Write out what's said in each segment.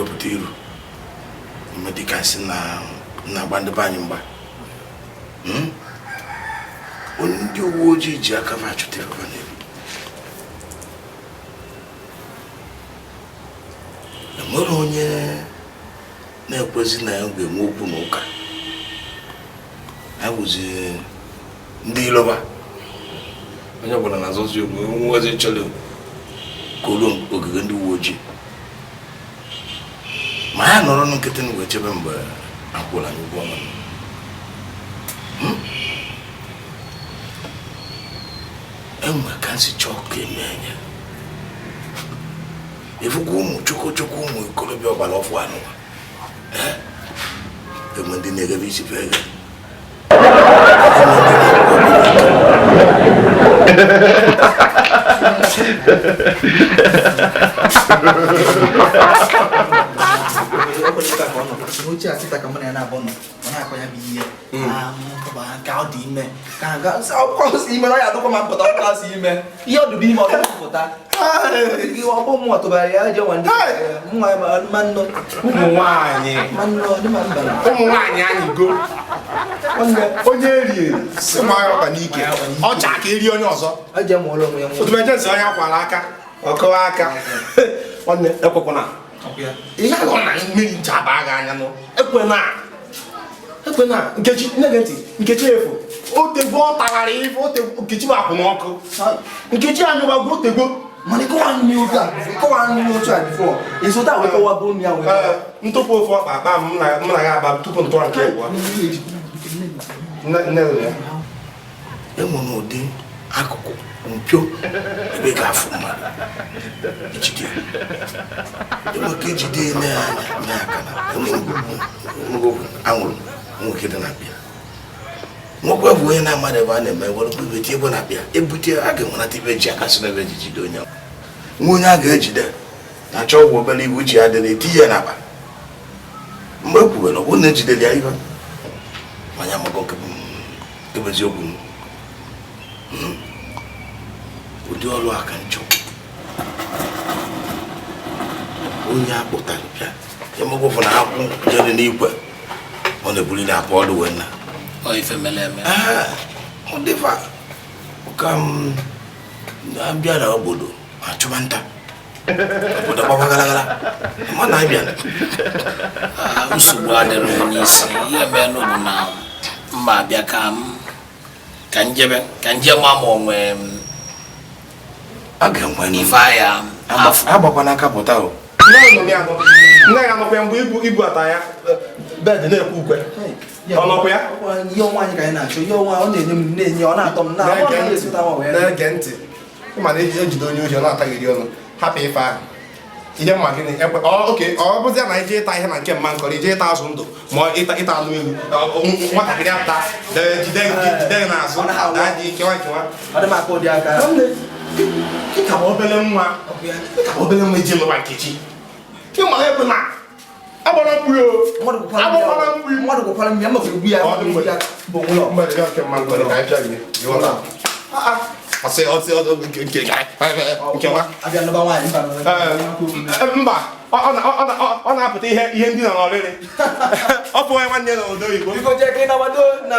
wepụta iru ime dịka nsị na agba ndị be anyị mgba ndị uwe ojii ji aka fa achụta ebe n'elu enwere onye na-ekwezi na ya ga-enwe okwu na ụka ha bụzi ndị iloba onye ọbụla na-azọzi ogbe nwezi chọrọ kolu ogige ndị uwe ojii ma ya nọrọ nkịtị na chebe mgbe akwụla n'ụgwọ ọnwa enwe ka nsi chọọ ka eme anya efugo ụmụ chukwu ụmụ ikolobịa ọgbara ọfụ anụwa enwe ndị na-egebe isi fege Oche asita kama na bono. Wana kwa ya biye. Kwa ka odi ime. Ka of course ime ya to kama pota class ime. Iyo do bi mo to pota. Ki wa bo mo to ba ya je wan. Mwa manno. Umwanyi. Manno ni mamba. Umwanyi anyi go. Onye eri. Si ma ya ba n'ike. Ọ cha ka eri onye ọzọ. Aje mo lo mo ya. Otu be jensi onye akwara aka. Ọkọwa aka. Onne ekwekwana. Ihe ahụ na mmiri ncha ba ga anya no. Ekwena Nkechi negeti Nkechi efu. Otegbo ọtagara ife Nkechi ma akwụ n'ọkụ. Nkechi anyị gbagwo otegbo. Mani ko wan ni oga. Ko wan ni oga before. Eso ta we ko wa bo mi awe. Ntụpụ ofu ọkpa m na ga aba tupu ntụ nke kwa. Nne ya. Enwe n'ụdị akụkụ mpio ebe ga-afụ mmadụ ejide enwe ka ejide n'aka na anwụrụ nwoke dị na-abịa nwoke bụ onye na-amadụ ebe a na-eme were ebeti ebe na-abịa ebute a ga-enwenata ibe ji aka sị n'ebe ejide onye nwa onye a ga-ejide na-achọ ọgwụ obere ibu ji ya dị na-eti ya n'akpa mgbe e kwubere ọ bụrụ na ejidere ya ibe manya maka nke eziokwu ụdị ọrụ aka nchọ onye akpụtara bịa emegwefụ na akwụ jere n'ikwe ọ na-ebuli na akpa ọdụ wee na ife mele eme ọ dịfa ka m na-abịa na obodo achụba nta obodo gbagbagara ma na-abịa nsogbu adịrị onye isi ihe mee n'ụlọ na mma abịa ka nje ma onwe a ga-enwe ife ya agbakwana aka pụta o Nne ya nọkwa mgbe ibu ata ya bed na-ekwu ukwe ọ nọkwa ya Ihe ọnwa anyị ka anyị na-achọ. Ihe ọnwa ọ na-enye m na-enye ọ na-atọ m na na-ege ntị ịma na ejide onye ohi ọ na-ataghịrị ọnụ hapụ ife ahụ ihe mma gịnị oke ọ bụzi na ije ịta ihe na nke mma nkọrọ ije ịta azụ ndụ ma ịta anụ ewu nwatakịrị ata jide n'azụ daji nkewa ọ dị m aka ụdị aka ka obele nwa iji lụwa Nkechi ịma ebe na agbara mkpụrụ mmadụ gwakwara m ya maka egbu ya bụ nwụlọ mmadụ nke mma nkọrọ ka anyị pịa gị nkewa mba ọ na-apụta ihe ndị nọ n'ọrịrị ọ bụ nwanne na obodo Igbo biko jee ka ị na-agbado na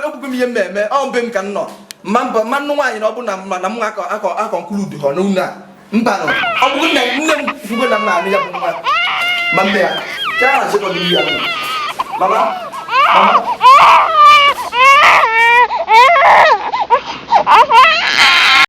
ekwukwe m ihe mmemme ọ mbe m ka m nọ mma nnụ nwaanyị na ọ bụ na m akọ nkụrụ udu họ n'unu a mba nọ ọ bụrụ na nne m kwugo na m na-anụ ya bụ nwa ma mbe ya ka a na-achịkọ ya mama